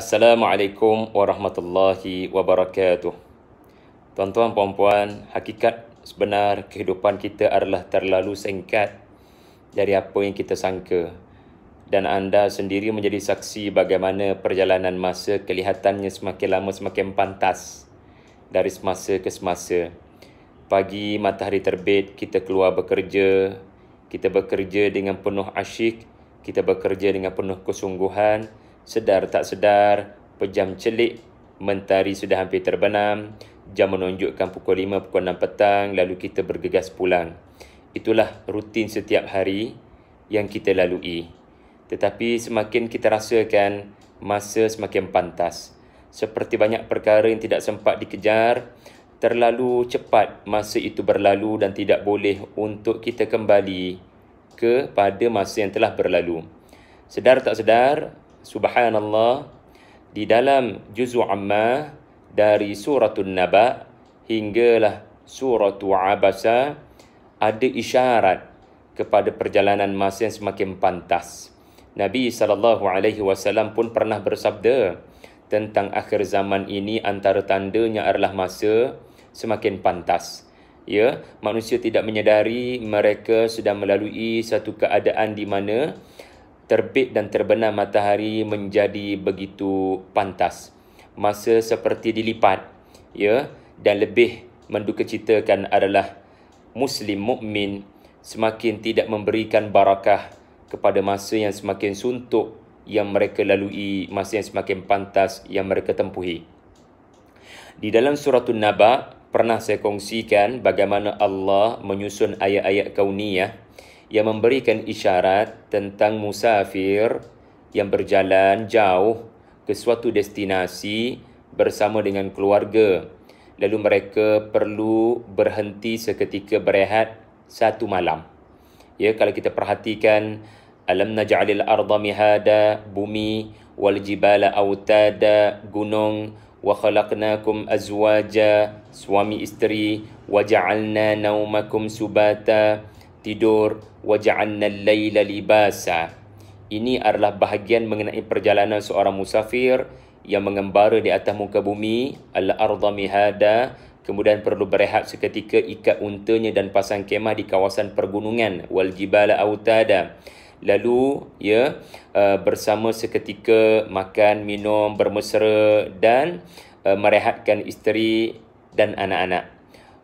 Assalamualaikum warahmatullahi wabarakatuh. Tuan-tuan, puan-puan, hakikat sebenar kehidupan kita adalah terlalu singkat dari apa yang kita sangka. Dan anda sendiri menjadi saksi bagaimana perjalanan masa kelihatannya semakin lama semakin pantas dari semasa ke semasa. Pagi matahari terbit, kita keluar bekerja. Kita bekerja dengan penuh asyik, kita bekerja dengan penuh kesungguhan. Sedar tak sedar, pejam celik, mentari sudah hampir terbenam, jam menunjukkan pukul 5, pukul 6 petang, lalu kita bergegas pulang. Itulah rutin setiap hari yang kita lalui. Tetapi semakin kita rasakan, masa semakin pantas. Seperti banyak perkara yang tidak sempat dikejar, terlalu cepat masa itu berlalu dan tidak boleh untuk kita kembali kepada masa yang telah berlalu. Sedar tak sedar, subhanallah, di dalam juz'u amma dari suratul Naba hinggalah suratul Abasa ada isyarat kepada perjalanan masa yang semakin pantas. Nabi SAW pun pernah bersabda tentang akhir zaman ini, antara tandanya adalah masa semakin pantas. Ya, manusia tidak menyedari mereka sedang melalui satu keadaan di mana terbit dan terbenam matahari menjadi begitu pantas. Masa seperti dilipat, ya, dan lebih mendukacitakan adalah Muslim mukmin semakin tidak memberikan barakah kepada masa yang semakin suntuk yang mereka lalui, masa yang semakin pantas yang mereka tempuhi. Di dalam suratul Naba pernah saya kongsikan bagaimana Allah menyusun ayat-ayat kauniyah yang memberikan isyarat tentang musafir yang berjalan jauh ke suatu destinasi bersama dengan keluarga. Lalu mereka perlu berhenti seketika berehat satu malam. Ya, kalau kita perhatikan, alam naj'alil arda mihada, bumi, wal jibala autada, gunung, wa khalaqnakum azwaja, suami isteri, wa ja'alna naumakum subata, tidur, waja'alna al-laila libasa. Ini adalah bahagian mengenai perjalanan seorang musafir yang mengembara di atas muka bumi, al-ardha mihada, kemudian perlu berehat seketika, ikat untanya dan pasang kemah di kawasan pergunungan, wal jibala autada. Lalu bersama seketika makan, minum, bermesra dan merehatkan isteri dan anak-anak.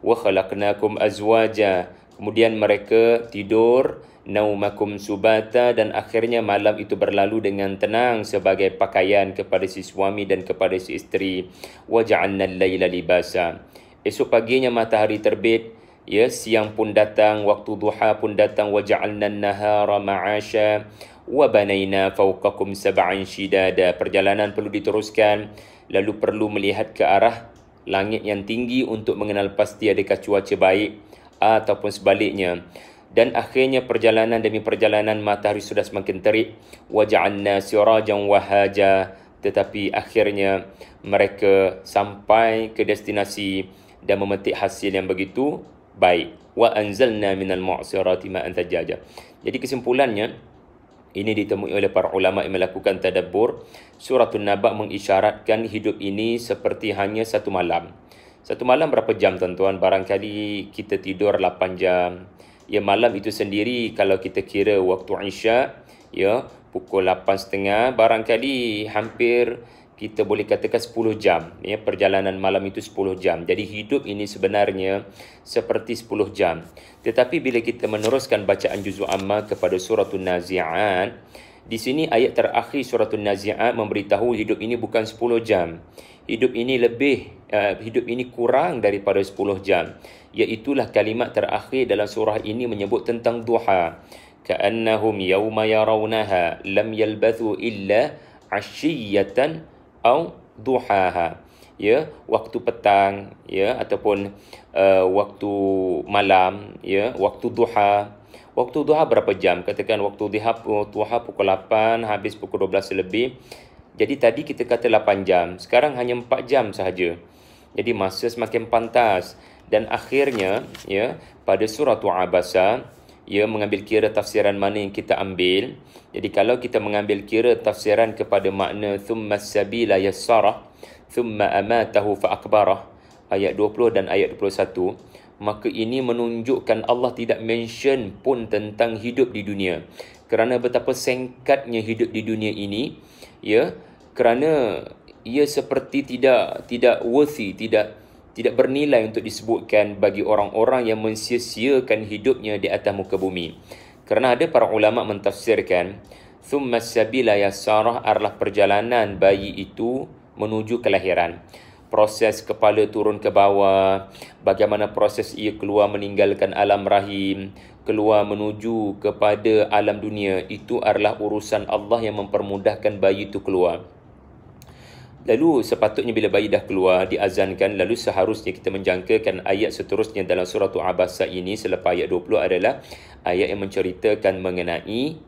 Wa khalaqnakum azwaja. Kemudian mereka tidur, naumakum subata, dan akhirnya malam itu berlalu dengan tenang sebagai pakaian kepada si suami dan kepada si isteri. Wa ja'alna al-laila libasa. Esok paginya matahari terbit, ya, siang pun datang, waktu duha pun datang. Wa ja'alna an-nahara ma'asha wa banayna fawqakum sab'an shidada. Perjalanan perlu diteruskan, lalu perlu melihat ke arah langit yang tinggi untuk mengenal pasti adakah cuaca baik ataupun sebaliknya. Dan akhirnya perjalanan demi perjalanan matahari sudah semakin terik. Wa ja'alna sirajan wahaja. Tetapi akhirnya mereka sampai ke destinasi dan memetik hasil yang begitu baik. Wa anzalna minal mu'sirati ma'an thajaja. Jadi kesimpulannya, ini ditemui oleh para ulama yang melakukan tadabbur. Suratul Naba mengisyaratkan hidup ini seperti hanya satu malam. Satu malam berapa jam, tuan-tuan? Barangkali kita tidur 8 jam. Ya, malam itu sendiri kalau kita kira waktu Isya, ya, pukul 8.30, barangkali hampir kita boleh katakan 10 jam. Ya, perjalanan malam itu 10 jam. Jadi hidup ini sebenarnya seperti 10 jam. Tetapi bila kita meneruskan bacaan juz'u amma kepada suratul Nazi'at, di sini ayat terakhir suratul Nazi'at memberitahu hidup ini bukan 10 jam. Hidup ini kurang daripada 10 jam. Iaitulah kalimat terakhir dalam surah ini menyebut tentang duha. Ka'annahum yawma yarawnaha lam yalbathu illa ashiyatan aw duhaha. Ya, waktu petang, ya, ataupun waktu malam, ya, waktu duha. Waktu duha berapa jam? Katakan waktu duha pukul 8, habis pukul 12 lebih. Jadi tadi kita kata 8 jam, sekarang hanya 4 jam sahaja. Jadi masa semakin pantas. Dan akhirnya, ya, pada surah Abasa, ya, mengambil kira tafsiran mana yang kita ambil. Jadi kalau kita mengambil kira tafsiran kepada makna thumma sabila yassarah thumma amatahu fa akbarah, ayat 20 dan ayat 21, maka ini menunjukkan Allah tidak mention pun tentang hidup di dunia. Kerana betapa singkatnya hidup di dunia ini, ya, kerana ia seperti tidak worthy, tidak bernilai untuk disebutkan bagi orang-orang yang mensia-siakan hidupnya di atas muka bumi. Kerana ada para ulama mentafsirkan thumma sabila yassarah adalah perjalanan bayi itu menuju kelahiran. Proses kepala turun ke bawah, bagaimana proses ia keluar meninggalkan alam rahim, keluar menuju kepada alam dunia, itu adalah urusan Allah yang mempermudahkan bayi itu keluar. Lalu sepatutnya bila bayi dah keluar, diazankan, lalu seharusnya kita menjangkakan ayat seterusnya dalam surah Abasa ini selepas ayat 20 adalah ayat yang menceritakan mengenai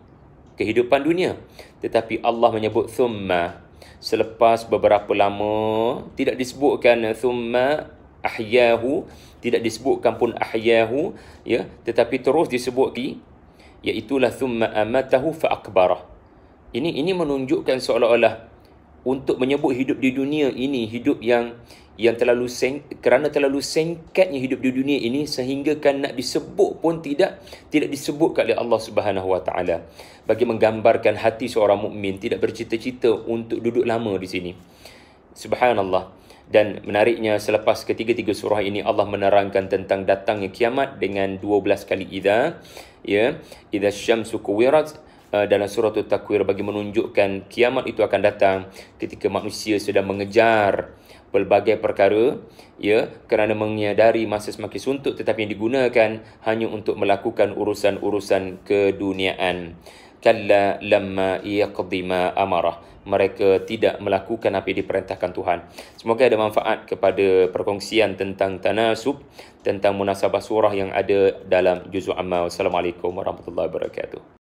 kehidupan dunia. Tetapi Allah menyebut thumma, selepas beberapa lama, tidak disebutkan thumma ahyahu, tidak disebutkan pun ahyahu, ya, tetapi terus disebut iaitulah thumma amatahu fa akbarah. Ini menunjukkan seolah-olah untuk menyebut hidup di dunia ini hidup yang kerana terlalu singkatnya hidup di dunia ini sehingga kan nak disebut pun tidak disebutkan oleh Allah Subhanahu Wa Taala, bagi menggambarkan hati seorang mukmin tidak bercita-cita untuk duduk lama di sini. Subhanallah. Dan menariknya, selepas ketiga-tiga surah ini Allah menerangkan tentang datangnya kiamat dengan 12 kali idza, ya, idza syamsu kuwirat, dalam surah Takwir, bagi menunjukkan kiamat itu akan datang ketika manusia sedang mengejar pelbagai perkara, ya, kerana menyadari masa semakin suntuk, tetapi yang digunakan hanya untuk melakukan urusan-urusan keduniaan. Kalla lamma yaqdi ma amarah, mereka tidak melakukan apa yang diperintahkan Tuhan. Semoga ada manfaat kepada perkongsian tentang tanasub, tentang munasabah surah yang ada dalam juzuk Amma. Wassalamualaikum warahmatullahi wabarakatuh.